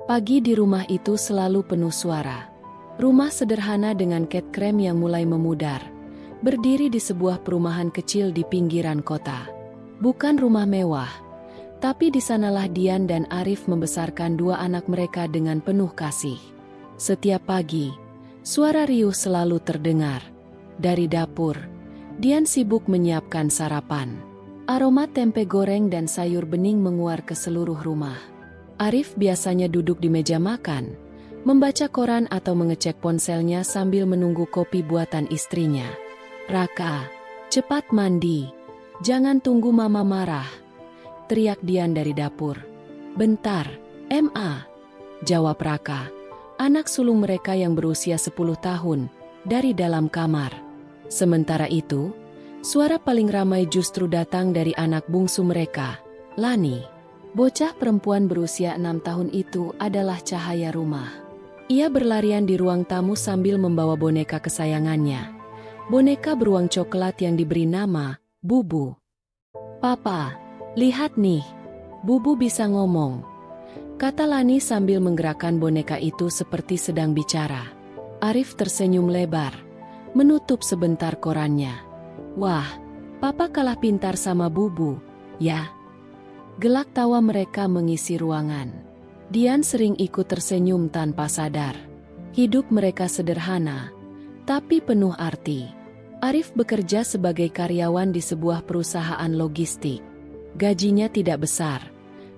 Pagi di rumah itu selalu penuh suara. Rumah sederhana dengan cat krem yang mulai memudar, berdiri di sebuah perumahan kecil di pinggiran kota. Bukan rumah mewah, tapi di sanalah Dian dan Arif membesarkan dua anak mereka dengan penuh kasih. Setiap pagi, suara riuh selalu terdengar. Dari dapur, Dian sibuk menyiapkan sarapan. Aroma tempe goreng dan sayur bening menguar ke seluruh rumah. Arif biasanya duduk di meja makan, membaca koran atau mengecek ponselnya sambil menunggu kopi buatan istrinya. "Raka, cepat mandi. Jangan tunggu mama marah," teriak Dian dari dapur. "Bentar, Ma," jawab Raka, anak sulung mereka yang berusia 10 tahun, dari dalam kamar. Sementara itu, suara paling ramai justru datang dari anak bungsu mereka, Lani. Bocah perempuan berusia 6 tahun itu adalah cahaya rumah. Ia berlarian di ruang tamu sambil membawa boneka kesayangannya. Boneka beruang coklat yang diberi nama Bubu. "Papa, lihat nih, Bubu bisa ngomong," kata Lani sambil menggerakkan boneka itu seperti sedang bicara. Arif tersenyum lebar, menutup sebentar korannya. "Wah, Papa kalah pintar sama Bubu, ya?" Gelak tawa mereka mengisi ruangan. Dian sering ikut tersenyum tanpa sadar. Hidup mereka sederhana, tapi penuh arti. Arif bekerja sebagai karyawan di sebuah perusahaan logistik. Gajinya tidak besar,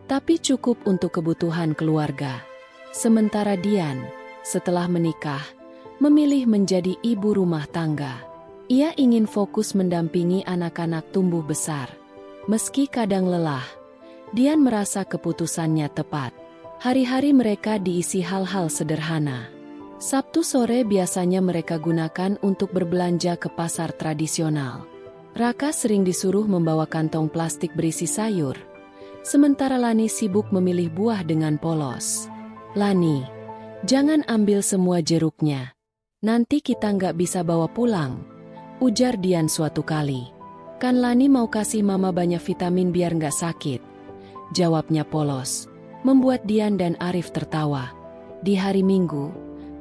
tapi cukup untuk kebutuhan keluarga. Sementara Dian, setelah menikah, memilih menjadi ibu rumah tangga. Ia ingin fokus mendampingi anak-anak tumbuh besar. Meski kadang lelah, Dian merasa keputusannya tepat. Hari-hari mereka diisi hal-hal sederhana. Sabtu sore biasanya mereka gunakan untuk berbelanja ke pasar tradisional. Raka sering disuruh membawa kantong plastik berisi sayur, sementara Lani sibuk memilih buah dengan polos. "Lani, jangan ambil semua jeruknya. Nanti kita nggak bisa bawa pulang," ujar Dian suatu kali. "Kan Lani mau kasih mama banyak vitamin biar nggak sakit," jawabnya polos, membuat Dian dan Arif tertawa. Di hari Minggu,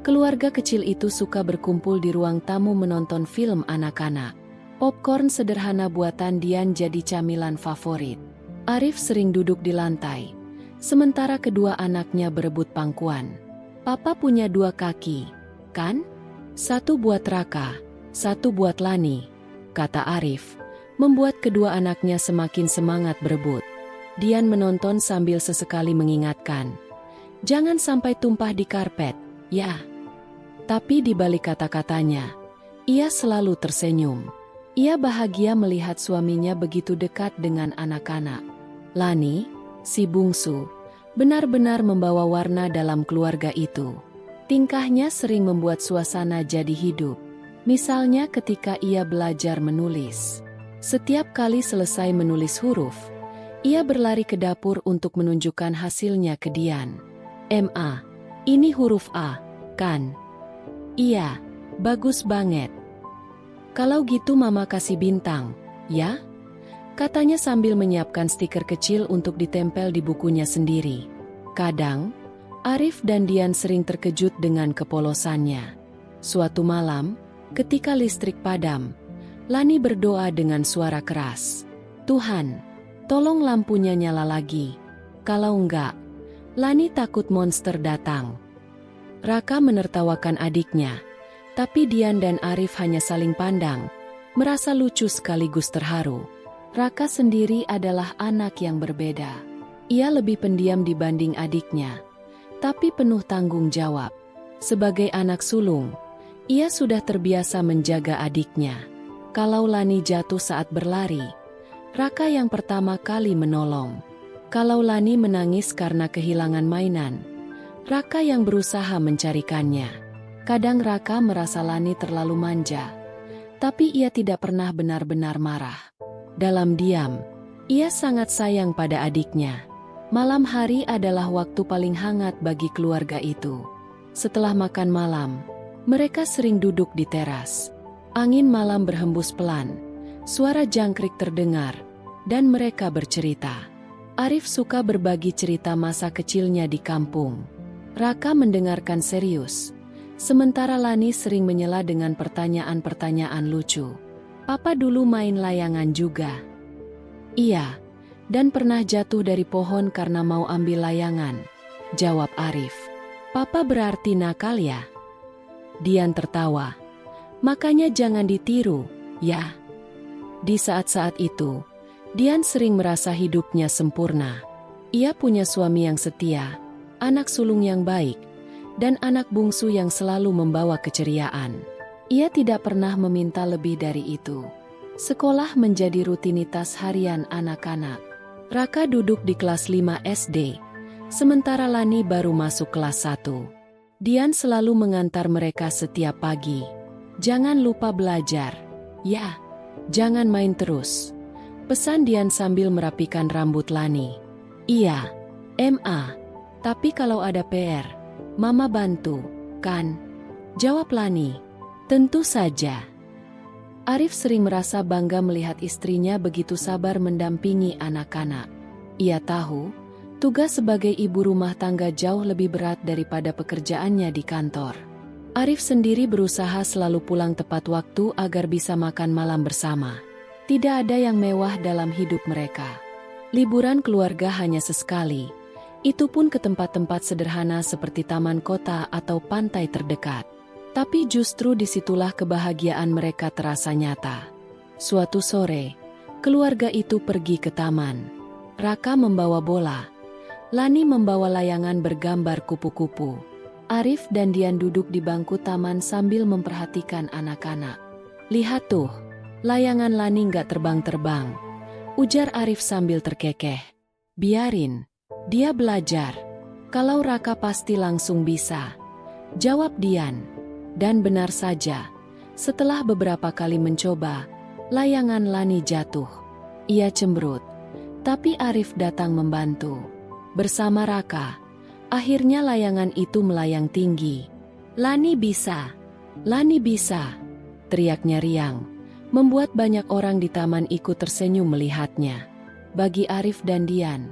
keluarga kecil itu suka berkumpul di ruang tamu menonton film anak-anak. Popcorn sederhana buatan Dian jadi camilan favorit. Arif sering duduk di lantai, sementara kedua anaknya berebut pangkuan. "Papa punya 2 kaki, kan? Satu buat Raka, satu buat Lani," kata Arif, membuat kedua anaknya semakin semangat berebut. Dian menonton sambil sesekali mengingatkan, "Jangan sampai tumpah di karpet, ya." Tapi di balik kata-katanya, ia selalu tersenyum. Ia bahagia melihat suaminya begitu dekat dengan anak-anak. Lani, si bungsu, benar-benar membawa warna dalam keluarga itu. Tingkahnya sering membuat suasana jadi hidup. Misalnya ketika ia belajar menulis. Setiap kali selesai menulis huruf, ia berlari ke dapur untuk menunjukkan hasilnya ke Dian. "Ma, ini huruf A, kan?" "Iya, bagus banget. Kalau gitu mama kasih bintang, ya?" katanya sambil menyiapkan stiker kecil untuk ditempel di bukunya sendiri. Kadang, Arif dan Dian sering terkejut dengan kepolosannya. Suatu malam, ketika listrik padam, Lani berdoa dengan suara keras, "Tuhan, tolong lampunya nyala lagi. Kalau enggak, Lani takut monster datang." Raka menertawakan adiknya, tapi Dian dan Arif hanya saling pandang, merasa lucu sekaligus terharu. Raka sendiri adalah anak yang berbeda. Ia lebih pendiam dibanding adiknya, tapi penuh tanggung jawab. Sebagai anak sulung, ia sudah terbiasa menjaga adiknya. Kalau Lani jatuh saat berlari, Raka yang pertama kali menolong. Kalau Lani menangis karena kehilangan mainan, Raka yang berusaha mencarikannya. Kadang Raka merasa Lani terlalu manja, tapi ia tidak pernah benar-benar marah. Dalam diam, ia sangat sayang pada adiknya. Malam hari adalah waktu paling hangat bagi keluarga itu. Setelah makan malam, mereka sering duduk di teras. Angin malam berhembus pelan, suara jangkrik terdengar, dan mereka bercerita. Arif suka berbagi cerita masa kecilnya di kampung. Raka mendengarkan serius. Sementara Lani sering menyela dengan pertanyaan-pertanyaan lucu. Papa dulu main layangan juga. Iya, dan pernah jatuh dari pohon karena mau ambil layangan, jawab Arif. Papa berarti nakal ya? Dian tertawa. Makanya jangan ditiru, ya. Di saat-saat itu, Dian sering merasa hidupnya sempurna. Ia punya suami yang setia, anak sulung yang baik, dan anak bungsu yang selalu membawa keceriaan. Ia tidak pernah meminta lebih dari itu. Sekolah menjadi rutinitas harian anak-anak. Raka duduk di kelas 5 SD, sementara Lani baru masuk kelas 1. Dian selalu mengantar mereka setiap pagi. Jangan lupa belajar, ya. Jangan main terus, pesan Dian sambil merapikan rambut Lani. Iya, Ma. Tapi kalau ada PR, Mama bantu, kan? Jawab Lani. Tentu saja. Arif sering merasa bangga melihat istrinya begitu sabar mendampingi anak-anak. Ia tahu, tugas sebagai ibu rumah tangga jauh lebih berat daripada pekerjaannya di kantor. Arif sendiri berusaha selalu pulang tepat waktu agar bisa makan malam bersama. Tidak ada yang mewah dalam hidup mereka. Liburan keluarga hanya sesekali, itu pun ke tempat-tempat sederhana seperti taman kota atau pantai terdekat. Tapi justru disitulah kebahagiaan mereka terasa nyata. Suatu sore, keluarga itu pergi ke taman. Raka membawa bola, Lani membawa layangan bergambar kupu-kupu. Arif dan Dian duduk di bangku taman sambil memperhatikan anak-anak. Lihat tuh, layangan Lani nggak terbang-terbang, ujar Arif sambil terkekeh. Biarin, dia belajar. Kalau Raka pasti langsung bisa, jawab Dian. Dan benar saja, setelah beberapa kali mencoba, layangan Lani jatuh. Ia cemberut, tapi Arif datang membantu. Bersama Raka, akhirnya layangan itu melayang tinggi. Lani bisa, teriaknya riang, membuat banyak orang di taman ikut tersenyum melihatnya. Bagi Arif dan Dian,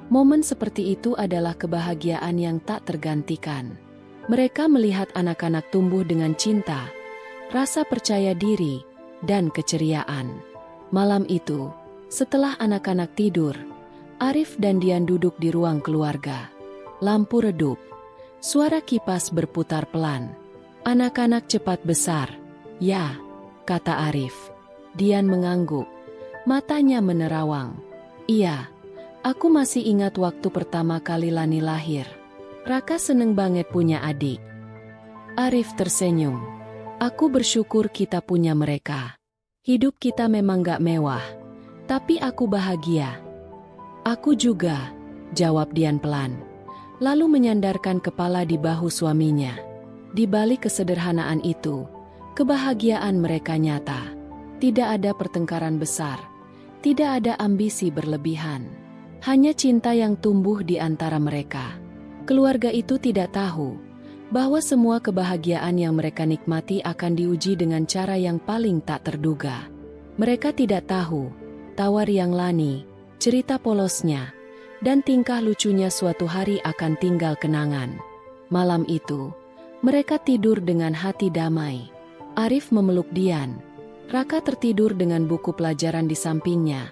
momen seperti itu adalah kebahagiaan yang tak tergantikan. Mereka melihat anak-anak tumbuh dengan cinta, rasa percaya diri, dan keceriaan. Malam itu, setelah anak-anak tidur, Arif dan Dian duduk di ruang keluarga. Lampu redup, suara kipas berputar pelan. Anak-anak cepat besar. Ya, kata Arif. Dian mengangguk, matanya menerawang. Iya, aku masih ingat waktu pertama kali Lani lahir. Raka seneng banget punya adik. Arif tersenyum. Aku bersyukur kita punya mereka. Hidup kita memang gak mewah, tapi aku bahagia. Aku juga, jawab Dian pelan, lalu menyandarkan kepala di bahu suaminya. Di balik kesederhanaan itu, kebahagiaan mereka nyata. Tidak ada pertengkaran besar, tidak ada ambisi berlebihan. Hanya cinta yang tumbuh di antara mereka. Keluarga itu tidak tahu bahwa semua kebahagiaan yang mereka nikmati akan diuji dengan cara yang paling tak terduga. Mereka tidak tahu tawar yang Lani, cerita polosnya, dan tingkah lucunya suatu hari akan tinggal kenangan. Malam itu, mereka tidur dengan hati damai. Arif memeluk Dian, Raka tertidur dengan buku pelajaran di sampingnya,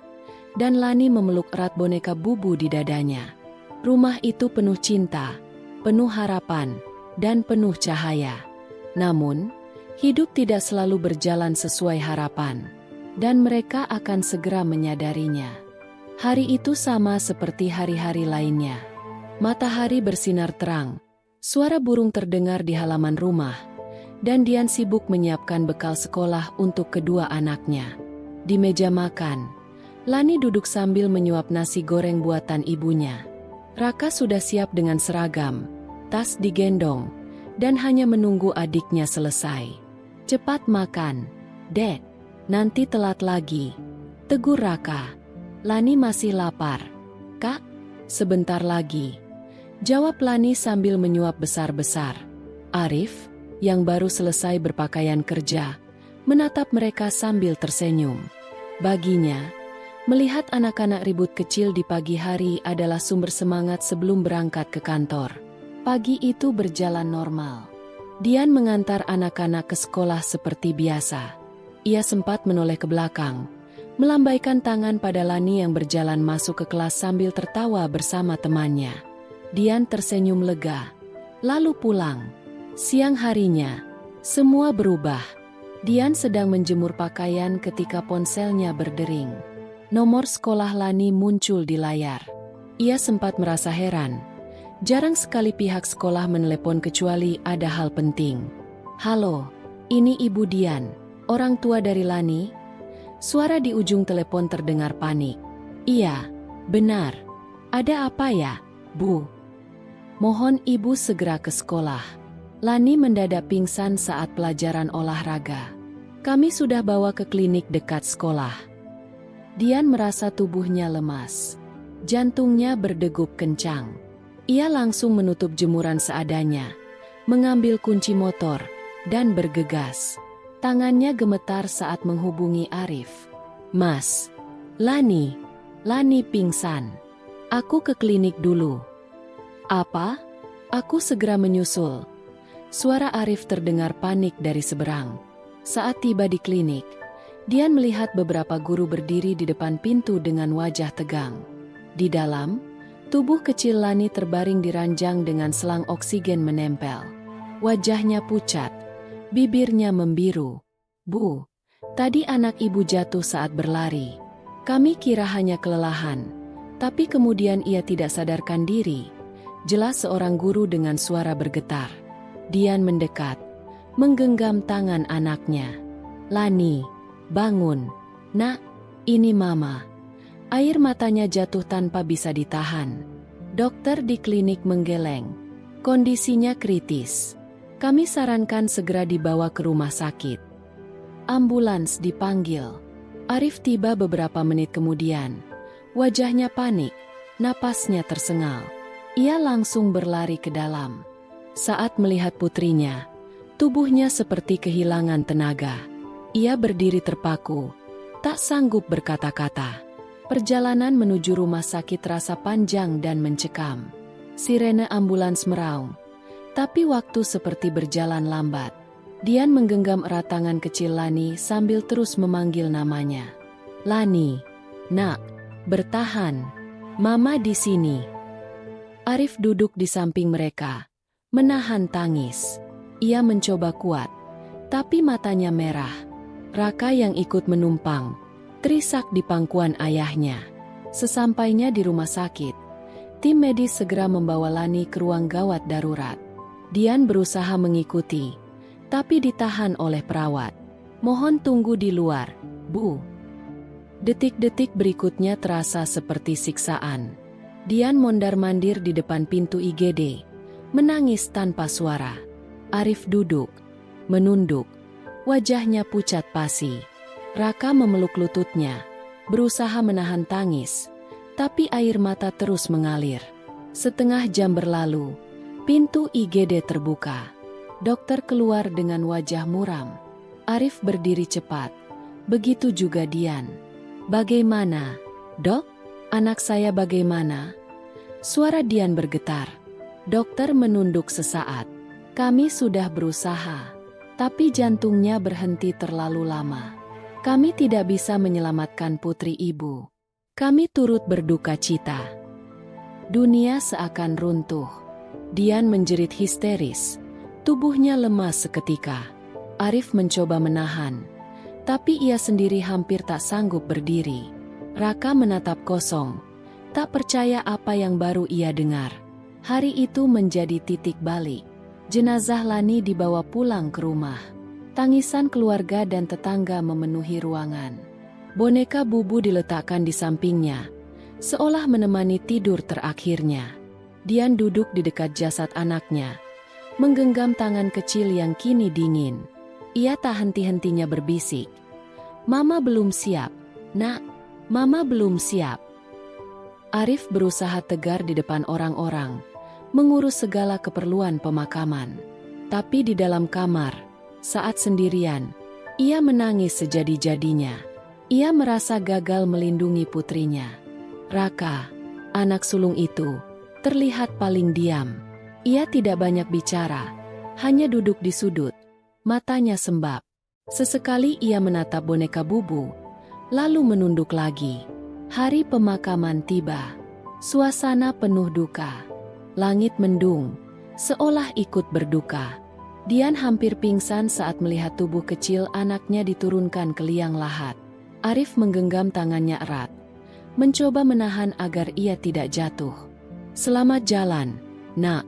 dan Lani memeluk erat boneka bubu di dadanya. Rumah itu penuh cinta, penuh harapan, dan penuh cahaya. Namun, hidup tidak selalu berjalan sesuai harapan, dan mereka akan segera menyadarinya. Hari itu sama seperti hari-hari lainnya. Matahari bersinar terang, suara burung terdengar di halaman rumah, dan Dian sibuk menyiapkan bekal sekolah untuk kedua anaknya. Di meja makan, Lani duduk sambil menyuap nasi goreng buatan ibunya. Raka sudah siap dengan seragam, tas digendong, dan hanya menunggu adiknya selesai. Cepat makan, Dek, nanti telat lagi, tegur Raka. Lani masih lapar. Kak, sebentar lagi, jawab Lani sambil menyuap besar-besar. Arif, yang baru selesai berpakaian kerja, menatap mereka sambil tersenyum. Baginya, melihat anak-anak ribut kecil di pagi hari adalah sumber semangat sebelum berangkat ke kantor. Pagi itu berjalan normal. Dian mengantar anak-anak ke sekolah seperti biasa. Ia sempat menoleh ke belakang, melambaikan tangan pada Lani yang berjalan masuk ke kelas sambil tertawa bersama temannya. Dian tersenyum lega, lalu pulang. Siang harinya, semua berubah. Dian sedang menjemur pakaian ketika ponselnya berdering. Nomor sekolah Lani muncul di layar. Ia sempat merasa heran. Jarang sekali pihak sekolah menelepon kecuali ada hal penting. "Halo, ini Ibu Dian, orang tua dari Lani?" Suara di ujung telepon terdengar panik. "Iya, benar. Ada apa ya, Bu?" "Mohon Ibu segera ke sekolah. Lani mendadak pingsan saat pelajaran olahraga. Kami sudah bawa ke klinik dekat sekolah." Dian merasa tubuhnya lemas. Jantungnya berdegup kencang. Ia langsung menutup jemuran seadanya, mengambil kunci motor, dan bergegas. Tangannya gemetar saat menghubungi Arif. "Mas, Lani pingsan. Aku ke klinik dulu." "Apa?" "Aku segera menyusul." Suara Arif terdengar panik dari seberang. Saat tiba di klinik, Dian melihat beberapa guru berdiri di depan pintu dengan wajah tegang. Di dalam, tubuh kecil Lani terbaring di ranjang dengan selang oksigen menempel. Wajahnya pucat, bibirnya membiru. "Bu, tadi anak Ibu jatuh saat berlari. Kami kira hanya kelelahan, tapi kemudian ia tidak sadarkan diri," jelas seorang guru dengan suara bergetar. Dian mendekat, menggenggam tangan anaknya. "Lani, bangun. Nak, ini Mama." Air matanya jatuh tanpa bisa ditahan. Dokter di klinik menggeleng. "Kondisinya kritis. Kami sarankan segera dibawa ke rumah sakit." Ambulans dipanggil. Arif tiba beberapa menit kemudian. Wajahnya panik, napasnya tersengal. Ia langsung berlari ke dalam. Saat melihat putrinya, tubuhnya seperti kehilangan tenaga. Ia berdiri terpaku, tak sanggup berkata-kata. Perjalanan menuju rumah sakit terasa panjang dan mencekam. Sirene ambulans meraung, tapi waktu seperti berjalan lambat. Dian menggenggam erat tangan kecil Lani sambil terus memanggil namanya. "Lani, nak, bertahan. Mama di sini." Arif duduk di samping mereka, menahan tangis. Ia mencoba kuat, tapi matanya merah. Raka yang ikut menumpang terisak di pangkuan ayahnya. Sesampainya di rumah sakit, tim medis segera membawa Lani ke ruang gawat darurat. Dian berusaha mengikuti, tapi ditahan oleh perawat. "Mohon tunggu di luar, Bu." Detik-detik berikutnya terasa seperti siksaan. Dian mondar-mandir di depan pintu IGD, menangis tanpa suara. Arif duduk, menunduk, wajahnya pucat pasi. Raka memeluk lututnya, berusaha menahan tangis, tapi air mata terus mengalir. Setengah jam berlalu, pintu IGD terbuka. Dokter keluar dengan wajah muram. Arif berdiri cepat, begitu juga Dian. "Bagaimana, Dok? Anak saya bagaimana?" Suara Dian bergetar. Dokter menunduk sesaat. "Kami sudah berusaha, tapi jantungnya berhenti terlalu lama. Kami tidak bisa menyelamatkan putri Ibu. Kami turut berduka cita." Dunia seakan runtuh. Dian menjerit histeris. Tubuhnya lemas seketika. Arif mencoba menahan, tapi ia sendiri hampir tak sanggup berdiri. Raka menatap kosong, tak percaya apa yang baru ia dengar. Hari itu menjadi titik balik. Jenazah Lani dibawa pulang ke rumah. Tangisan keluarga dan tetangga memenuhi ruangan. Boneka Bubu diletakkan di sampingnya, seolah menemani tidur terakhirnya. Dian duduk di dekat jasad anaknya, menggenggam tangan kecil yang kini dingin. Ia tak henti-hentinya berbisik, "Mama belum siap, Nak. Mama belum siap." Arif berusaha tegar di depan orang-orang, mengurus segala keperluan pemakaman. Tapi di dalam kamar, saat sendirian, ia menangis sejadi-jadinya. Ia merasa gagal melindungi putrinya. Raka, anak sulung itu, terlihat paling diam. Ia tidak banyak bicara, hanya duduk di sudut, matanya sembab. Sesekali ia menatap boneka Bubu, lalu menunduk lagi. Hari pemakaman tiba. Suasana penuh duka. Langit mendung, seolah ikut berduka. Dian hampir pingsan saat melihat tubuh kecil anaknya diturunkan ke liang lahat. Arif menggenggam tangannya erat, mencoba menahan agar ia tidak jatuh. "Selamat jalan, nak,"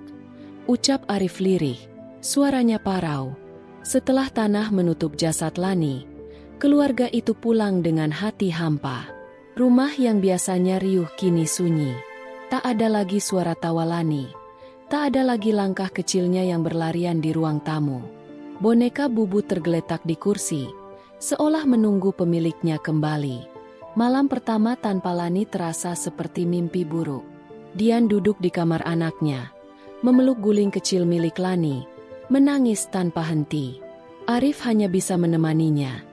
ucap Arif lirih, suaranya parau. Setelah tanah menutup jasad Lani, keluarga itu pulang dengan hati hampa. Rumah yang biasanya riuh kini sunyi. Tak ada lagi suara tawa Lani. Tak ada lagi langkah kecilnya yang berlarian di ruang tamu. Boneka Bubu tergeletak di kursi, seolah menunggu pemiliknya kembali. Malam pertama tanpa Lani terasa seperti mimpi buruk. Dian duduk di kamar anaknya, memeluk guling kecil milik Lani, menangis tanpa henti. Arif hanya bisa menemaninya,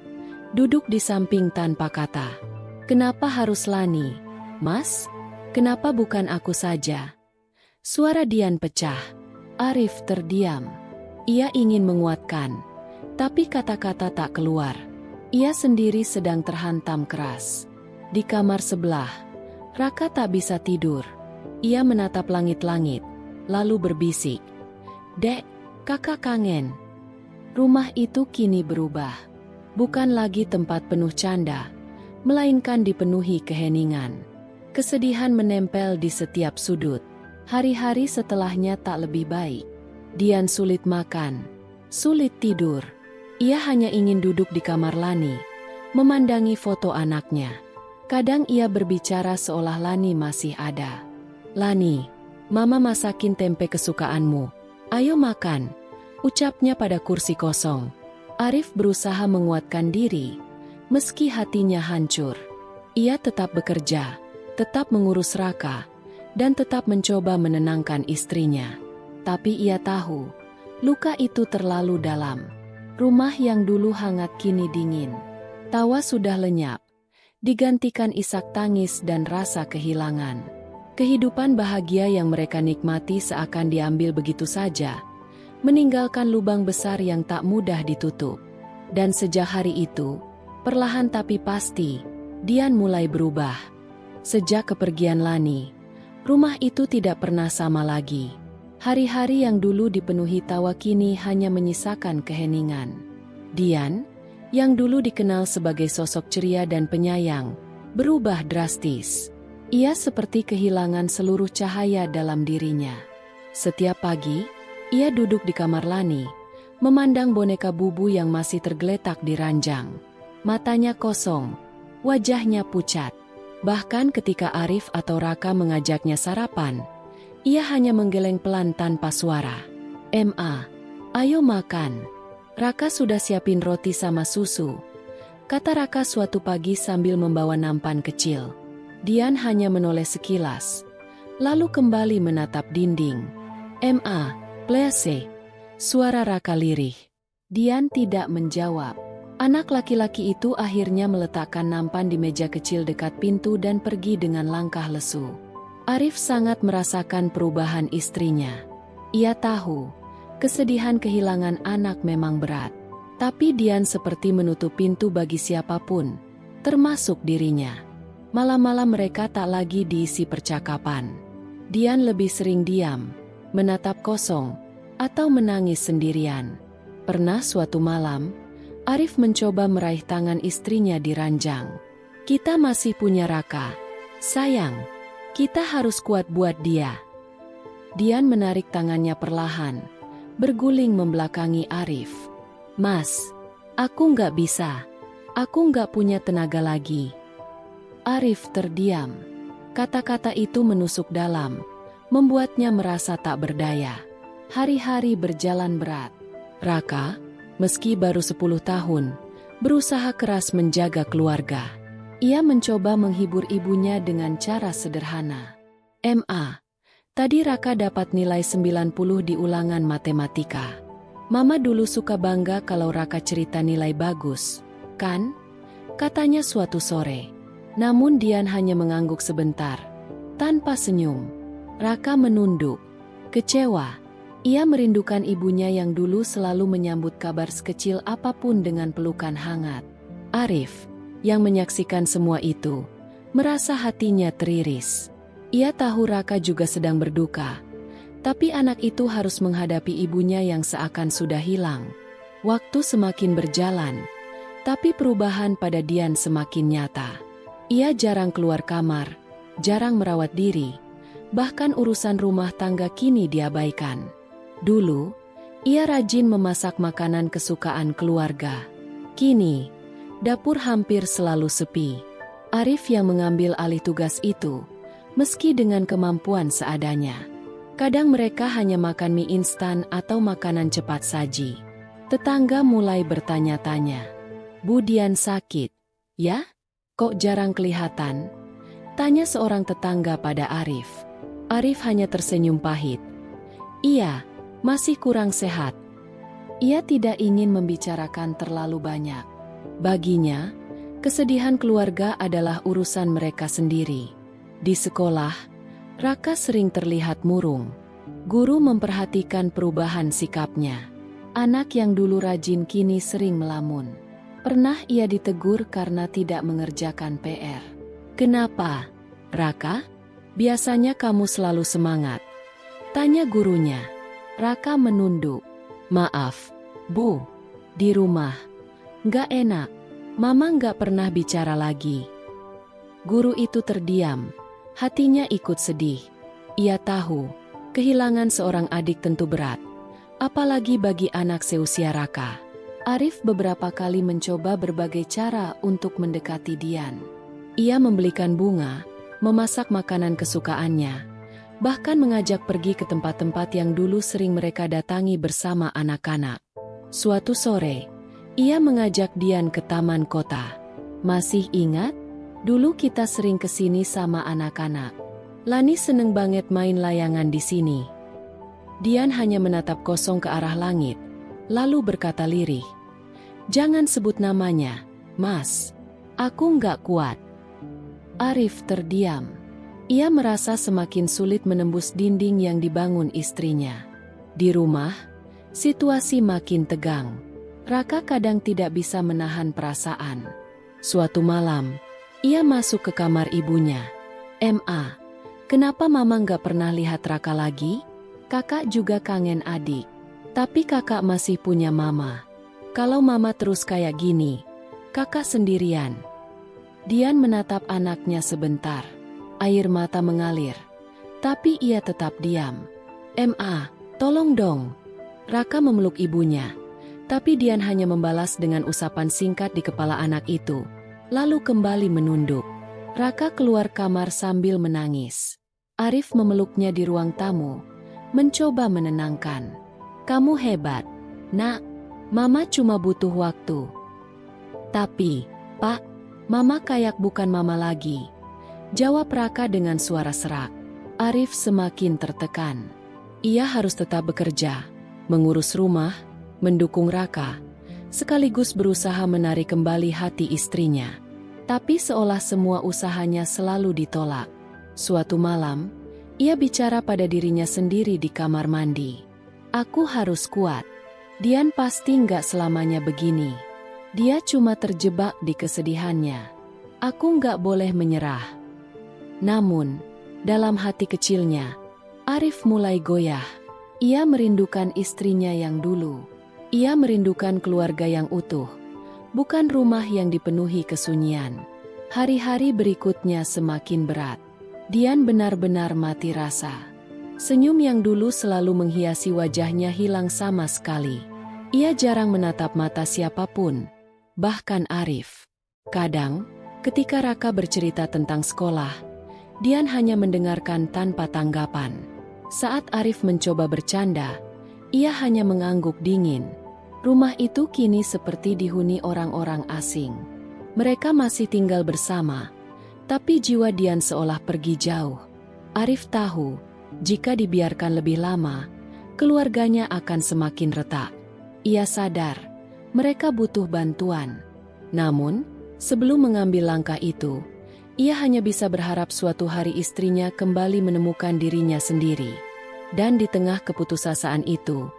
duduk di samping tanpa kata. "Kenapa harus Lani, Mas? Kenapa bukan aku saja?" Suara Dian pecah. Arif terdiam. Ia ingin menguatkan, tapi kata-kata tak keluar. Ia sendiri sedang terhantam keras. Di kamar sebelah, Raka tak bisa tidur. Ia menatap langit-langit, lalu berbisik, "Dek, kakak kangen." Rumah itu kini berubah. Bukan lagi tempat penuh canda, melainkan dipenuhi keheningan. Kesedihan menempel di setiap sudut. Hari-hari setelahnya tak lebih baik. Dian sulit makan, sulit tidur. Ia hanya ingin duduk di kamar Lani, memandangi foto anaknya. Kadang ia berbicara seolah Lani masih ada. "Lani, Mama masakin tempe kesukaanmu. Ayo makan," ucapnya pada kursi kosong. Arif berusaha menguatkan diri, meski hatinya hancur. Ia tetap bekerja, tetap mengurus Raka, dan tetap mencoba menenangkan istrinya. Tapi ia tahu, luka itu terlalu dalam. Rumah yang dulu hangat kini dingin. Tawa sudah lenyap, digantikan isak tangis dan rasa kehilangan. Kehidupan bahagia yang mereka nikmati seakan diambil begitu saja, meninggalkan lubang besar yang tak mudah ditutup. Dan sejak hari itu, perlahan tapi pasti, Dian mulai berubah. Sejak kepergian Lani, rumah itu tidak pernah sama lagi. Hari-hari yang dulu dipenuhi tawa kini hanya menyisakan keheningan. Dian, yang dulu dikenal sebagai sosok ceria dan penyayang, berubah drastis. Ia seperti kehilangan seluruh cahaya dalam dirinya. Setiap pagi, ia duduk di kamar Lani, memandang boneka Bubu yang masih tergeletak di ranjang. Matanya kosong, wajahnya pucat. Bahkan ketika Arif atau Raka mengajaknya sarapan, ia hanya menggeleng pelan tanpa suara. "Ma, ayo makan. Raka sudah siapin roti sama susu," kata Raka suatu pagi sambil membawa nampan kecil. Dian hanya menoleh sekilas, lalu kembali menatap dinding. "Ma, please," suara Raka lirih. Dian tidak menjawab. Anak laki-laki itu akhirnya meletakkan nampan di meja kecil dekat pintu dan pergi dengan langkah lesu. Arif sangat merasakan perubahan istrinya. Ia tahu, kesedihan kehilangan anak memang berat. Tapi Dian seperti menutup pintu bagi siapapun, termasuk dirinya. Malam-malam mereka tak lagi diisi percakapan. Dian lebih sering diam, menatap kosong, atau menangis sendirian. Pernah suatu malam, Arif mencoba meraih tangan istrinya di ranjang. "Kita masih punya Raka. Sayang, kita harus kuat buat dia." Dian menarik tangannya perlahan, berguling membelakangi Arif. "Mas, aku nggak bisa. Aku nggak punya tenaga lagi." Arif terdiam. Kata-kata itu menusuk dalam, membuatnya merasa tak berdaya. Hari-hari berjalan berat. Raka, meski baru 10 tahun, berusaha keras menjaga keluarga. Ia mencoba menghibur ibunya dengan cara sederhana. "Ma, tadi Raka dapat nilai 90 di ulangan matematika. Mama dulu suka bangga kalau Raka cerita nilai bagus, kan?" katanya suatu sore. Namun Dian hanya mengangguk sebentar, tanpa senyum. Raka menunduk, kecewa. Ia merindukan ibunya yang dulu selalu menyambut kabar sekecil apapun dengan pelukan hangat. Arif, yang menyaksikan semua itu, merasa hatinya teriris. Ia tahu Raka juga sedang berduka, tapi anak itu harus menghadapi ibunya yang seakan sudah hilang. Waktu semakin berjalan, tapi perubahan pada Dian semakin nyata. Ia jarang keluar kamar, jarang merawat diri, bahkan urusan rumah tangga kini diabaikan. Dulu, ia rajin memasak makanan kesukaan keluarga. Kini, dapur hampir selalu sepi. Arif yang mengambil alih tugas itu, meski dengan kemampuan seadanya. Kadang mereka hanya makan mie instan atau makanan cepat saji. Tetangga mulai bertanya-tanya, "Bu Dian sakit, ya? Kok jarang kelihatan?" Tanya seorang tetangga pada Arif. Arif hanya tersenyum pahit. "Iya, masih kurang sehat." Ia tidak ingin membicarakan terlalu banyak. Baginya, kesedihan keluarga adalah urusan mereka sendiri. Di sekolah, Raka sering terlihat murung. Guru memperhatikan perubahan sikapnya. Anak yang dulu rajin kini sering melamun. Pernah ia ditegur karena tidak mengerjakan PR. "Kenapa, Raka? Biasanya kamu selalu semangat." Tanya gurunya. Raka menunduk. "Maaf, Bu. Di rumah. Nggak enak. Mama nggak pernah bicara lagi." Guru itu terdiam. Hatinya ikut sedih. Ia tahu, kehilangan seorang adik tentu berat. Apalagi bagi anak seusia Raka. Arif beberapa kali mencoba berbagai cara untuk mendekati Dian. Ia membelikan bunga, memasak makanan kesukaannya, bahkan mengajak pergi ke tempat-tempat yang dulu sering mereka datangi bersama anak-anak. Suatu sore, ia mengajak Dian ke taman kota. "Masih ingat? Dulu kita sering kesini sama anak-anak. Lani seneng banget main layangan di sini." Dian hanya menatap kosong ke arah langit, lalu berkata lirih, "Jangan sebut namanya, Mas. Aku nggak kuat." Arif terdiam. Ia merasa semakin sulit menembus dinding yang dibangun istrinya. Di rumah, situasi makin tegang. Raka kadang tidak bisa menahan perasaan. Suatu malam, ia masuk ke kamar ibunya. "Ma, kenapa Mama nggak pernah lihat Raka lagi? Kakak juga kangen adik. Tapi kakak masih punya Mama. Kalau Mama terus kayak gini, kakak sendirian." Dian menatap anaknya sebentar. Air mata mengalir. Tapi ia tetap diam. "Ma, tolong dong." Raka memeluk ibunya. Tapi Dian hanya membalas dengan usapan singkat di kepala anak itu. Lalu kembali menunduk. Raka keluar kamar sambil menangis. Arif memeluknya di ruang tamu, mencoba menenangkan. "Kamu hebat, Nak. Mama cuma butuh waktu." "Tapi, Pak, Mama kayak bukan Mama lagi," jawab Raka dengan suara serak. Arif semakin tertekan. Ia harus tetap bekerja, mengurus rumah, mendukung Raka, sekaligus berusaha menarik kembali hati istrinya. Tapi seolah semua usahanya selalu ditolak. Suatu malam, ia bicara pada dirinya sendiri di kamar mandi. "Aku harus kuat. Dian pasti nggak selamanya begini. Dia cuma terjebak di kesedihannya. Aku nggak boleh menyerah." Namun, dalam hati kecilnya, Arif mulai goyah. Ia merindukan istrinya yang dulu. Ia merindukan keluarga yang utuh, bukan rumah yang dipenuhi kesunyian. Hari-hari berikutnya semakin berat. Dian benar-benar mati rasa. Senyum yang dulu selalu menghiasi wajahnya hilang sama sekali. Ia jarang menatap mata siapapun, bahkan Arif. Kadang, ketika Raka bercerita tentang sekolah, Dian hanya mendengarkan tanpa tanggapan. Saat Arif mencoba bercanda, ia hanya mengangguk dingin. Rumah itu kini seperti dihuni orang-orang asing. Mereka masih tinggal bersama, tapi jiwa Dian seolah pergi jauh. Arif tahu, jika dibiarkan lebih lama, keluarganya akan semakin retak. Ia sadar, mereka butuh bantuan. Namun, sebelum mengambil langkah itu, ia hanya bisa berharap suatu hari istrinya kembali menemukan dirinya sendiri. Dan di tengah keputusasaan itu,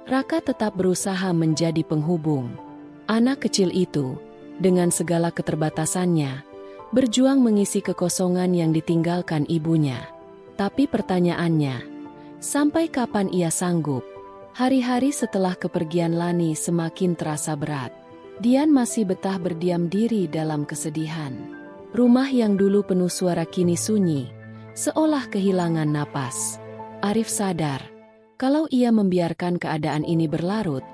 Raka tetap berusaha menjadi penghubung. Anak kecil itu, dengan segala keterbatasannya, berjuang mengisi kekosongan yang ditinggalkan ibunya. Tapi pertanyaannya, sampai kapan ia sanggup? Hari-hari setelah kepergian Lani semakin terasa berat. Dian masih betah berdiam diri dalam kesedihan. Rumah yang dulu penuh suara kini sunyi, seolah kehilangan napas. Arif sadar, kalau ia membiarkan keadaan ini berlarut,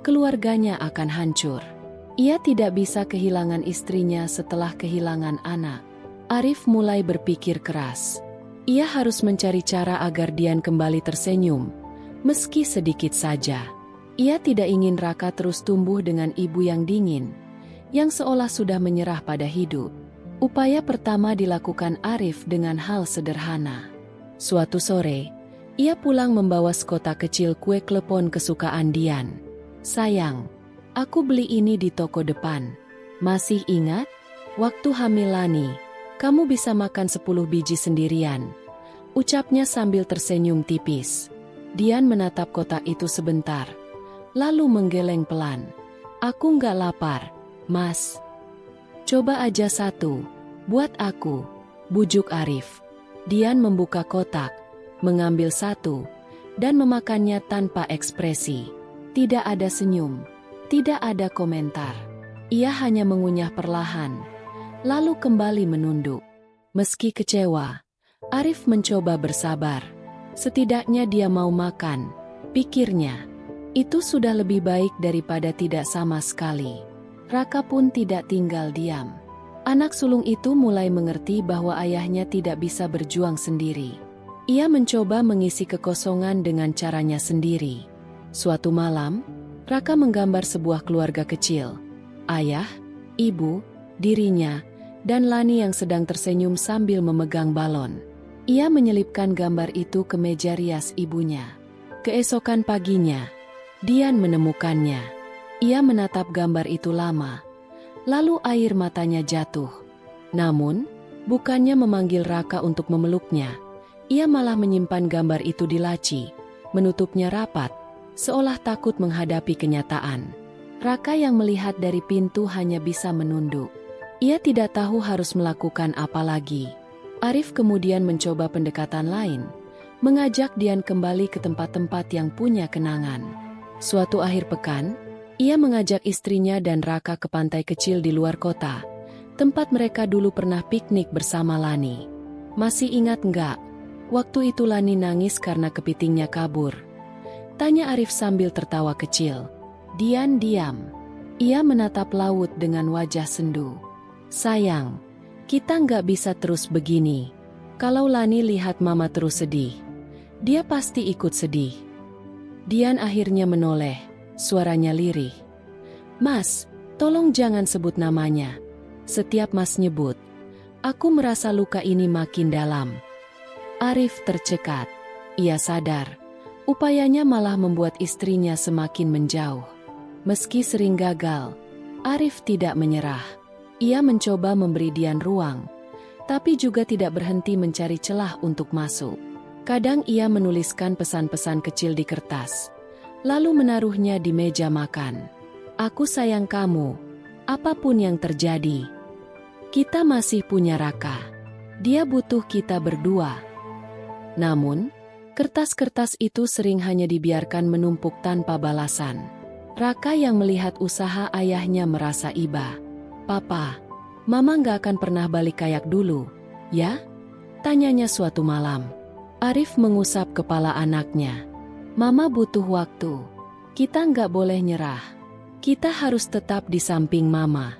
keluarganya akan hancur. Ia tidak bisa kehilangan istrinya setelah kehilangan anak. Arif mulai berpikir keras. Ia harus mencari cara agar Dian kembali tersenyum, meski sedikit saja. Ia tidak ingin Raka terus tumbuh dengan ibu yang dingin, yang seolah sudah menyerah pada hidup. Upaya pertama dilakukan Arif dengan hal sederhana. Suatu sore, ia pulang membawa sekotak kecil kue klepon kesukaan Dian. "Sayang, aku beli ini di toko depan. Masih ingat? Waktu hamil Lani, kamu bisa makan 10 biji sendirian," ucapnya sambil tersenyum tipis. Dian menatap kotak itu sebentar, lalu menggeleng pelan. "Aku nggak lapar, Mas. Coba aja satu, buat aku," bujuk Arif. Dian membuka kotak, mengambil satu, dan memakannya tanpa ekspresi. Tidak ada senyum, tidak ada komentar. Ia hanya mengunyah perlahan, lalu kembali menunduk. Meski kecewa, Arif mencoba bersabar. Setidaknya dia mau makan, pikirnya. Itu sudah lebih baik daripada tidak sama sekali. Raka pun tidak tinggal diam. Anak sulung itu mulai mengerti bahwa ayahnya tidak bisa berjuang sendiri. Ia mencoba mengisi kekosongan dengan caranya sendiri. Suatu malam, Raka menggambar sebuah keluarga kecil. Ayah, ibu, dirinya, dan Lani yang sedang tersenyum sambil memegang balon. Ia menyelipkan gambar itu ke meja rias ibunya. Keesokan paginya, Dian menemukannya. Ia menatap gambar itu lama, lalu air matanya jatuh. Namun, bukannya memanggil Raka untuk memeluknya, ia malah menyimpan gambar itu di laci, menutupnya rapat, seolah takut menghadapi kenyataan. Raka yang melihat dari pintu hanya bisa menunduk. Ia tidak tahu harus melakukan apa lagi. Arif kemudian mencoba pendekatan lain, mengajak Dian kembali ke tempat-tempat yang punya kenangan. Suatu akhir pekan, ia mengajak istrinya dan Raka ke pantai kecil di luar kota, tempat mereka dulu pernah piknik bersama Lani. "Masih ingat nggak? Waktu itu Lani nangis karena kepitingnya kabur," tanya Arif sambil tertawa kecil. Dian diam. Ia menatap laut dengan wajah sendu. "Sayang, kita nggak bisa terus begini. Kalau Lani lihat Mama terus sedih, dia pasti ikut sedih." Dian akhirnya menoleh, suaranya lirih. "Mas, tolong jangan sebut namanya. Setiap Mas nyebut, aku merasa luka ini makin dalam." Arif tercekat. Ia sadar, upayanya malah membuat istrinya semakin menjauh. Meski sering gagal, Arif tidak menyerah. Ia mencoba memberi Dian ruang, tapi juga tidak berhenti mencari celah untuk masuk. Kadang ia menuliskan pesan-pesan kecil di kertas, lalu menaruhnya di meja makan. "Aku sayang kamu, apapun yang terjadi. Kita masih punya Raka. Dia butuh kita berdua." Namun, kertas-kertas itu sering hanya dibiarkan menumpuk tanpa balasan. Raka yang melihat usaha ayahnya merasa iba. "Papa, Mama nggak akan pernah balik kayak dulu, ya?" tanyanya suatu malam. Arif mengusap kepala anaknya. "Mama butuh waktu. Kita nggak boleh nyerah. Kita harus tetap di samping Mama."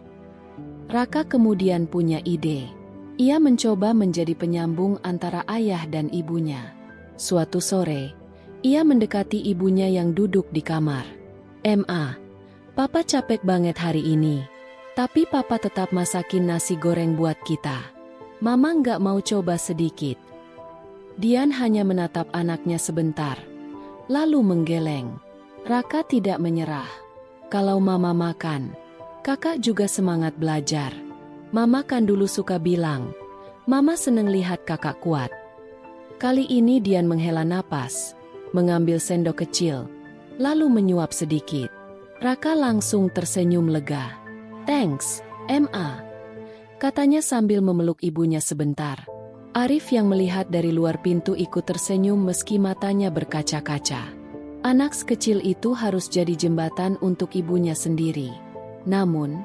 Raka kemudian punya ide. Ia mencoba menjadi penyambung antara ayah dan ibunya. Suatu sore, ia mendekati ibunya yang duduk di kamar. "Ma, Papa capek banget hari ini. Tapi Papa tetap masakin nasi goreng buat kita. Mama nggak mau coba sedikit?" Dian hanya menatap anaknya sebentar, lalu menggeleng. Raka tidak menyerah. "Kalau Mama makan, Kakak juga semangat belajar. Mama kan dulu suka bilang, Mama seneng lihat Kakak kuat." Kali ini Dian menghela napas, mengambil sendok kecil, lalu menyuap sedikit. Raka langsung tersenyum lega. "Thanks, Ma," katanya sambil memeluk ibunya sebentar. Arif yang melihat dari luar pintu ikut tersenyum meski matanya berkaca-kaca. Anak sekecil itu harus jadi jembatan untuk ibunya sendiri. Namun,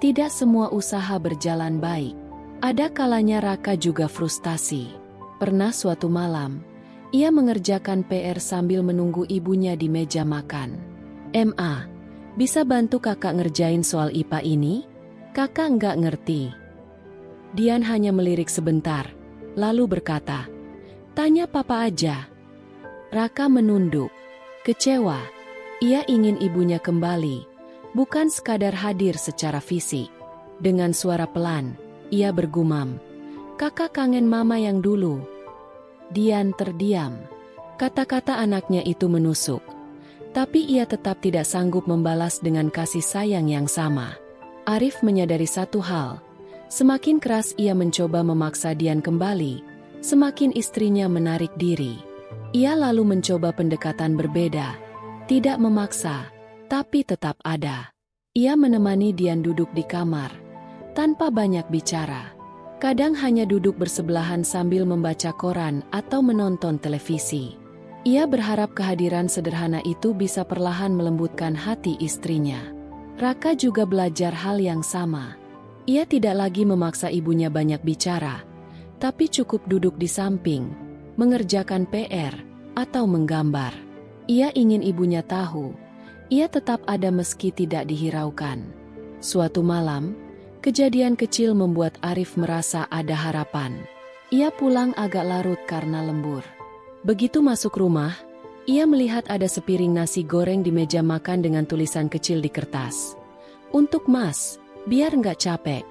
tidak semua usaha berjalan baik. Ada kalanya Raka juga frustasi. Pernah suatu malam, ia mengerjakan PR sambil menunggu ibunya di meja makan. "Ma, bisa bantu kakak ngerjain soal IPA ini? Kakak nggak ngerti." Dian hanya melirik sebentar, lalu berkata, "Tanya papa aja." Raka menunduk, kecewa. Ia ingin ibunya kembali, bukan sekadar hadir secara fisik. Dengan suara pelan, ia bergumam, "Kakak kangen mama yang dulu." Dian terdiam. Kata-kata anaknya itu menusuk. Tapi ia tetap tidak sanggup membalas dengan kasih sayang yang sama. Arif menyadari satu hal. Semakin keras ia mencoba memaksa Dian kembali, semakin istrinya menarik diri. Ia lalu mencoba pendekatan berbeda. Tidak memaksa, tapi tetap ada. Ia menemani Dian duduk di kamar, tanpa banyak bicara. Kadang hanya duduk bersebelahan sambil membaca koran atau menonton televisi. Ia berharap kehadiran sederhana itu bisa perlahan melembutkan hati istrinya. Raka juga belajar hal yang sama. Ia tidak lagi memaksa ibunya banyak bicara, tapi cukup duduk di samping, mengerjakan PR, atau menggambar. Ia ingin ibunya tahu, ia tetap ada meski tidak dihiraukan. Suatu malam, kejadian kecil membuat Arif merasa ada harapan. Ia pulang agak larut karena lembur. Begitu masuk rumah, ia melihat ada sepiring nasi goreng di meja makan dengan tulisan kecil di kertas. "Untuk Mas, biar nggak capek."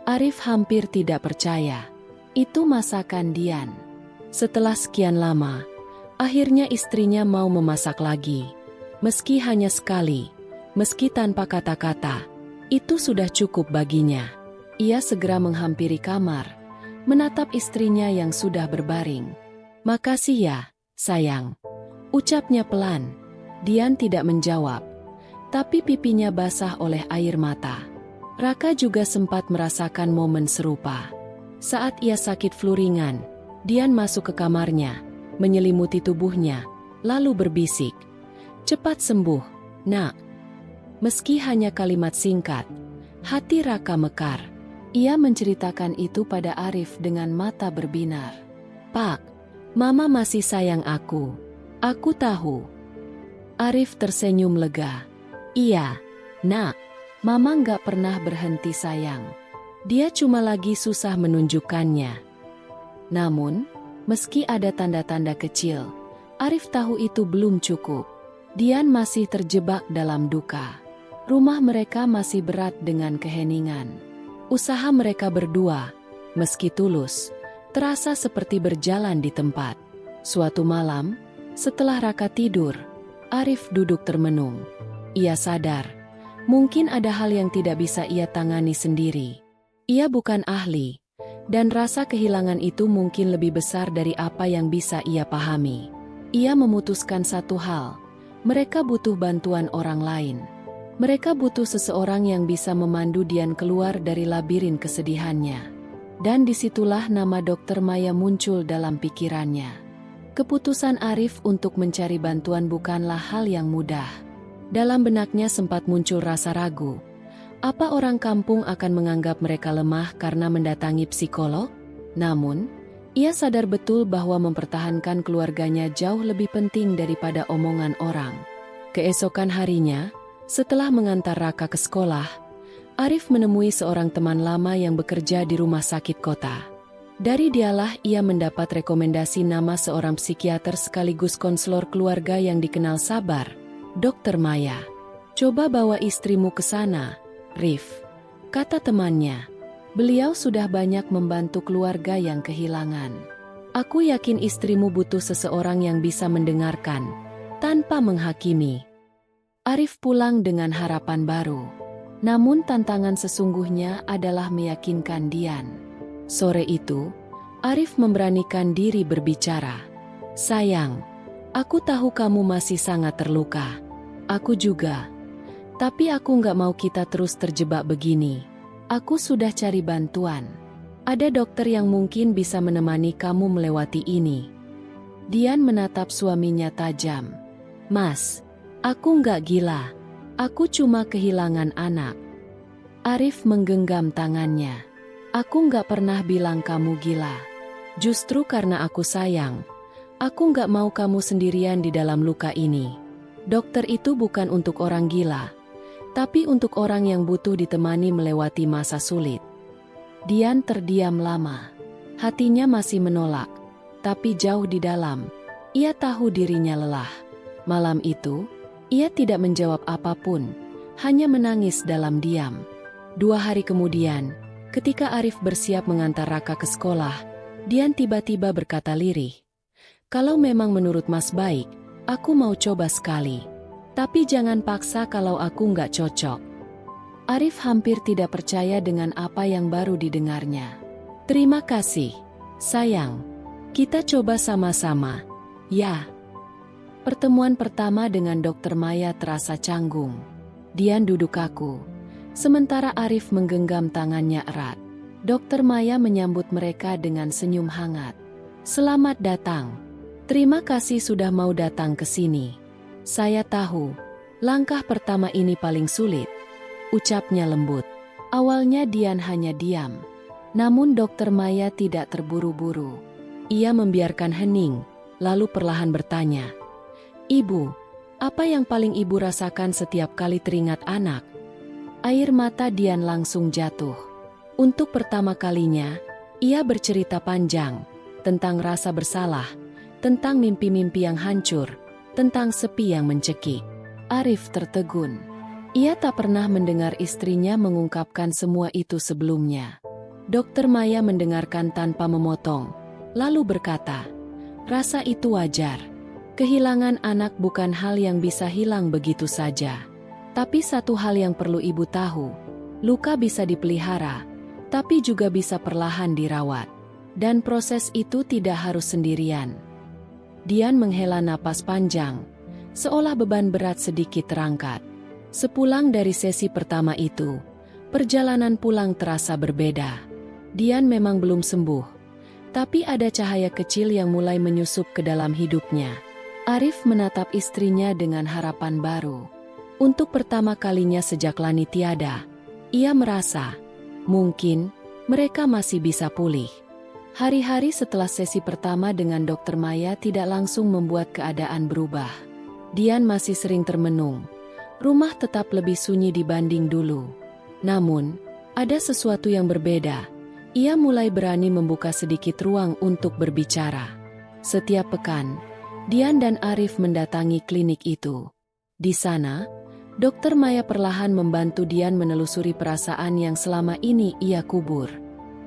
Arif hampir tidak percaya. Itu masakan Dian. Setelah sekian lama, akhirnya istrinya mau memasak lagi. Meski hanya sekali, meski tanpa kata-kata, itu sudah cukup baginya. Ia segera menghampiri kamar, menatap istrinya yang sudah berbaring. "Makasih ya, sayang," ucapnya pelan. Dian tidak menjawab, tapi pipinya basah oleh air mata. Raka juga sempat merasakan momen serupa. Saat ia sakit flu ringan, Dian masuk ke kamarnya, menyelimuti tubuhnya, lalu berbisik, "Cepat sembuh, Nak." Meski hanya kalimat singkat, hati Raka mekar. Ia menceritakan itu pada Arif dengan mata berbinar. "Pak, Mama masih sayang aku. Aku tahu." Arif tersenyum lega. "Iya, Nak, Mama nggak pernah berhenti sayang. Dia cuma lagi susah menunjukkannya." Namun, meski ada tanda-tanda kecil, Arif tahu itu belum cukup. Dian masih terjebak dalam duka. Rumah mereka masih berat dengan keheningan. Usaha mereka berdua, meski tulus, terasa seperti berjalan di tempat. Suatu malam, setelah Raka tidur, Arif duduk termenung. Ia sadar, mungkin ada hal yang tidak bisa ia tangani sendiri. Ia bukan ahli, dan rasa kehilangan itu mungkin lebih besar dari apa yang bisa ia pahami. Ia memutuskan satu hal, mereka butuh bantuan orang lain. Mereka butuh seseorang yang bisa memandu Dian keluar dari labirin kesedihannya. Dan disitulah nama Dokter Maya muncul dalam pikirannya. Keputusan Arif untuk mencari bantuan bukanlah hal yang mudah. Dalam benaknya sempat muncul rasa ragu. Apa orang kampung akan menganggap mereka lemah karena mendatangi psikolog? Namun, ia sadar betul bahwa mempertahankan keluarganya jauh lebih penting daripada omongan orang. Keesokan harinya, setelah mengantar Raka ke sekolah, Arif menemui seorang teman lama yang bekerja di rumah sakit kota. Dari dialah ia mendapat rekomendasi nama seorang psikiater sekaligus konselor keluarga yang dikenal sabar, Dokter Maya. "Coba bawa istrimu ke sana, Rif," kata temannya. "Beliau sudah banyak membantu keluarga yang kehilangan. Aku yakin istrimu butuh seseorang yang bisa mendengarkan, tanpa menghakimi." Arif pulang dengan harapan baru. Namun tantangan sesungguhnya adalah meyakinkan Dian. Sore itu, Arif memberanikan diri berbicara. "Sayang, Aku tahu kamu masih sangat terluka. Aku juga. Tapi aku nggak mau kita terus terjebak begini. Aku sudah cari bantuan. Ada dokter yang mungkin bisa menemani kamu melewati ini. Dian menatap suaminya tajam. Mas, aku nggak gila. Aku cuma kehilangan anak. Arif menggenggam tangannya. Aku nggak pernah bilang kamu gila. Justru karena aku sayang. Aku nggak mau kamu sendirian di dalam luka ini. Dokter itu bukan untuk orang gila, tapi untuk orang yang butuh ditemani melewati masa sulit. Dian terdiam lama. Hatinya masih menolak, tapi jauh di dalam, ia tahu dirinya lelah. Malam itu, ia tidak menjawab apapun, hanya menangis dalam diam. 2 hari kemudian, ketika Arif bersiap mengantar Raka ke sekolah, Dian tiba-tiba berkata lirih. Kalau memang menurut Mas baik, aku mau coba sekali. Tapi jangan paksa kalau aku nggak cocok. Arif hampir tidak percaya dengan apa yang baru didengarnya. Terima kasih, sayang. Kita coba sama-sama. Ya. Pertemuan pertama dengan Dokter Maya terasa canggung. Dian duduk kaku. Sementara Arif menggenggam tangannya erat. Dokter Maya menyambut mereka dengan senyum hangat. Selamat datang. Terima kasih sudah mau datang ke sini. Saya tahu, langkah pertama ini paling sulit. Ucapnya lembut. Awalnya Dian hanya diam. Namun Dokter Maya tidak terburu-buru. Ia membiarkan hening, lalu perlahan bertanya. Ibu, apa yang paling ibu rasakan setiap kali teringat anak? Air mata Dian langsung jatuh. Untuk pertama kalinya, ia bercerita panjang tentang rasa bersalah, tentang mimpi-mimpi yang hancur, tentang sepi yang mencekik. Arif tertegun. Ia tak pernah mendengar istrinya mengungkapkan semua itu sebelumnya. Dokter Maya mendengarkan tanpa memotong, lalu berkata, rasa itu wajar. Kehilangan anak bukan hal yang bisa hilang begitu saja. Tapi satu hal yang perlu ibu tahu, luka bisa dipelihara, tapi juga bisa perlahan dirawat. Dan proses itu tidak harus sendirian. Dian menghela napas panjang, seolah beban berat sedikit terangkat. Sepulang dari sesi pertama itu, perjalanan pulang terasa berbeda. Dian memang belum sembuh, tapi ada cahaya kecil yang mulai menyusup ke dalam hidupnya. Arif menatap istrinya dengan harapan baru. Untuk pertama kalinya sejak Lani tiada, ia merasa, mungkin, mereka masih bisa pulih. Hari-hari setelah sesi pertama dengan Dokter Maya tidak langsung membuat keadaan berubah. Dian masih sering termenung. Rumah tetap lebih sunyi dibanding dulu. Namun, ada sesuatu yang berbeda. Ia mulai berani membuka sedikit ruang untuk berbicara. Setiap pekan, Dian dan Arif mendatangi klinik itu. Di sana, Dokter Maya perlahan membantu Dian menelusuri perasaan yang selama ini ia kubur.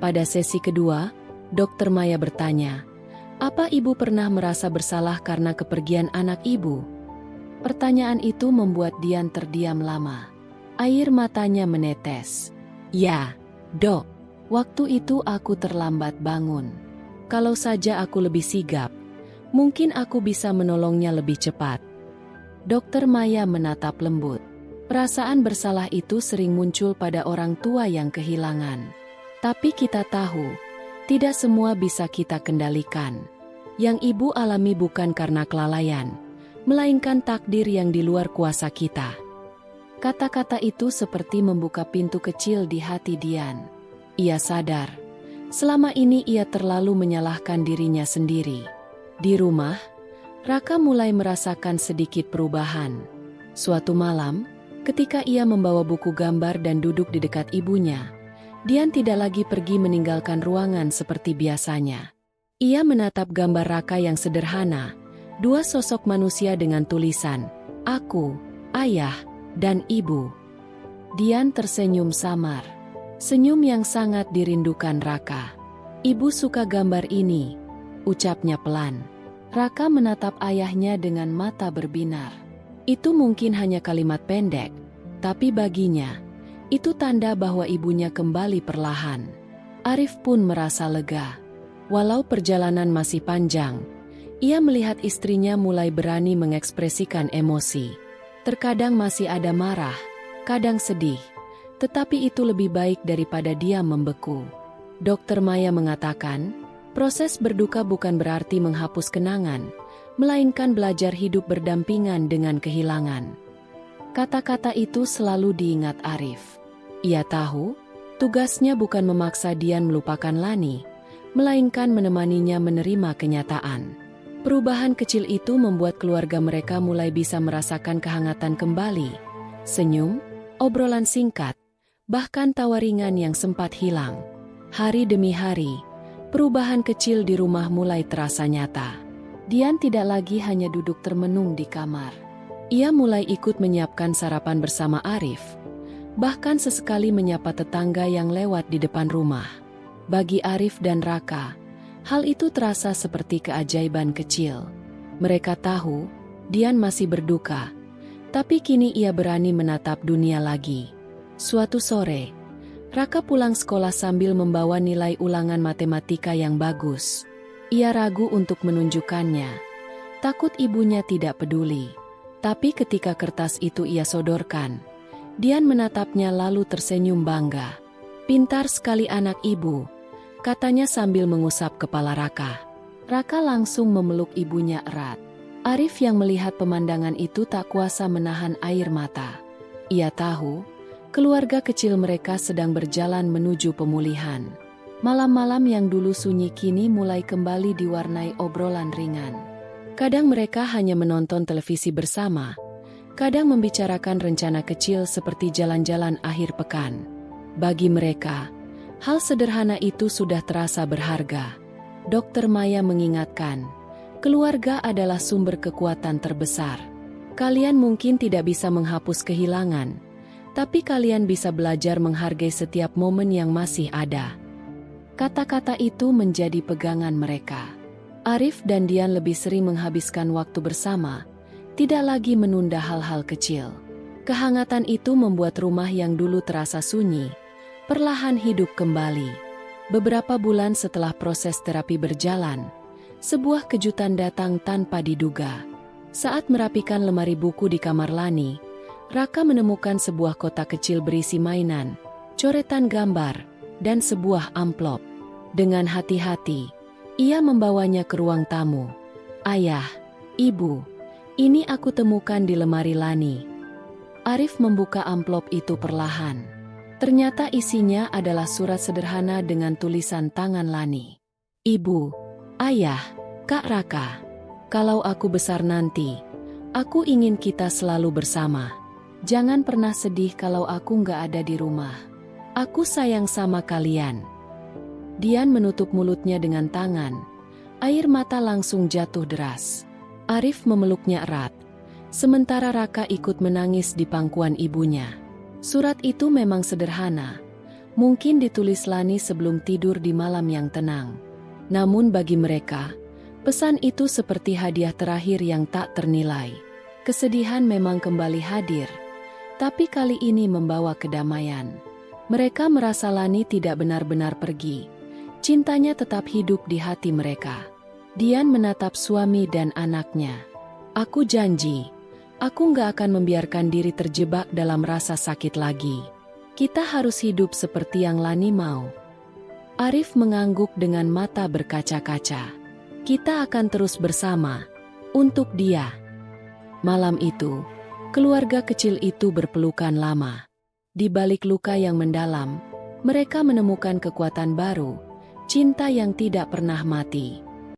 Pada sesi kedua, Dokter Maya bertanya, apa ibu pernah merasa bersalah karena kepergian anak ibu? Pertanyaan itu membuat Dian terdiam lama. Air matanya menetes. Ya, Dok. Waktu itu aku terlambat bangun. Kalau saja aku lebih sigap, mungkin aku bisa menolongnya lebih cepat. Dokter Maya menatap lembut. Perasaan bersalah itu sering muncul pada orang tua yang kehilangan. Tapi kita tahu, tidak semua bisa kita kendalikan. Yang ibu alami bukan karena kelalaian, melainkan takdir yang di luar kuasa kita. Kata-kata itu seperti membuka pintu kecil di hati Dian. Ia sadar, selama ini ia terlalu menyalahkan dirinya sendiri. Di rumah, Raka mulai merasakan sedikit perubahan. Suatu malam, ketika ia membawa buku gambar dan duduk di dekat ibunya, Dian tidak lagi pergi meninggalkan ruangan seperti biasanya. Ia menatap gambar Raka yang sederhana, 2 sosok manusia dengan tulisan, "Aku, Ayah, dan Ibu." Dian tersenyum samar. Senyum yang sangat dirindukan Raka. "Ibu suka gambar ini," ucapnya pelan. Raka menatap ayahnya dengan mata berbinar. Itu mungkin hanya kalimat pendek, tapi baginya, itu tanda bahwa ibunya kembali perlahan. Arif pun merasa lega. Walau perjalanan masih panjang, Ia melihat istrinya mulai berani mengekspresikan emosi. Terkadang masih ada marah, kadang sedih. Tetapi itu lebih baik daripada dia membeku. Dokter Maya mengatakan, proses berduka bukan berarti menghapus kenangan, melainkan belajar hidup berdampingan dengan kehilangan. Kata-kata itu selalu diingat Arif. Ia tahu, tugasnya bukan memaksa Dian melupakan Lani, melainkan menemaninya menerima kenyataan. Perubahan kecil itu membuat keluarga mereka mulai bisa merasakan kehangatan kembali. Senyum, obrolan singkat, bahkan tawa ringan yang sempat hilang. Hari demi hari, perubahan kecil di rumah mulai terasa nyata. Dian tidak lagi hanya duduk termenung di kamar. Ia mulai ikut menyiapkan sarapan bersama Arif, bahkan sesekali menyapa tetangga yang lewat di depan rumah. Bagi Arif dan Raka, hal itu terasa seperti keajaiban kecil. Mereka tahu, Dian masih berduka, tapi kini ia berani menatap dunia lagi. Suatu sore, Raka pulang sekolah sambil membawa nilai ulangan matematika yang bagus. Ia ragu untuk menunjukkannya, takut ibunya tidak peduli. Tapi ketika kertas itu ia sodorkan, Dian menatapnya lalu tersenyum bangga. "Pintar sekali anak ibu," katanya sambil mengusap kepala Raka. Raka langsung memeluk ibunya erat. Arif yang melihat pemandangan itu tak kuasa menahan air mata. Ia tahu, keluarga kecil mereka sedang berjalan menuju pemulihan. Malam-malam yang dulu sunyi kini mulai kembali diwarnai obrolan ringan. Kadang mereka hanya menonton televisi bersama, kadang membicarakan rencana kecil seperti jalan-jalan akhir pekan. Bagi mereka, hal sederhana itu sudah terasa berharga. Dokter Maya mengingatkan, keluarga adalah sumber kekuatan terbesar. Kalian mungkin tidak bisa menghapus kehilangan, tapi kalian bisa belajar menghargai setiap momen yang masih ada. Kata-kata itu menjadi pegangan mereka. Arif dan Dian lebih sering menghabiskan waktu bersama, tidak lagi menunda hal-hal kecil. Kehangatan itu membuat rumah yang dulu terasa sunyi, perlahan hidup kembali. Beberapa bulan setelah proses terapi berjalan, sebuah kejutan datang tanpa diduga. Saat merapikan lemari buku di kamar Lani, Raka menemukan sebuah kotak kecil berisi mainan, coretan gambar, dan sebuah amplop. Dengan hati-hati, ia membawanya ke ruang tamu. "Ayah, Ibu, ini aku temukan di lemari Lani." Arif membuka amplop itu perlahan. Ternyata isinya adalah surat sederhana dengan tulisan tangan Lani. "Ibu, Ayah, Kak Raka, kalau aku besar nanti, aku ingin kita selalu bersama. Jangan pernah sedih kalau aku nggak ada di rumah. Aku sayang sama kalian." Dian menutup mulutnya dengan tangan. Air mata langsung jatuh deras. Arif memeluknya erat, sementara Raka ikut menangis di pangkuan ibunya. Surat itu memang sederhana, mungkin ditulis Lani sebelum tidur di malam yang tenang. Namun bagi mereka, pesan itu seperti hadiah terakhir yang tak ternilai. Kesedihan memang kembali hadir, tapi kali ini membawa kedamaian. Mereka merasa Lani tidak benar-benar pergi. Cintanya tetap hidup di hati mereka. Dian menatap suami dan anaknya. "Aku janji, aku nggak akan membiarkan diri terjebak dalam rasa sakit lagi. Kita harus hidup seperti yang Lani mau." Arif mengangguk dengan mata berkaca-kaca. "Kita akan terus bersama, untuk dia." Malam itu, keluarga kecil itu berpelukan lama. Di balik luka yang mendalam, mereka menemukan kekuatan baru, cinta yang tidak pernah mati.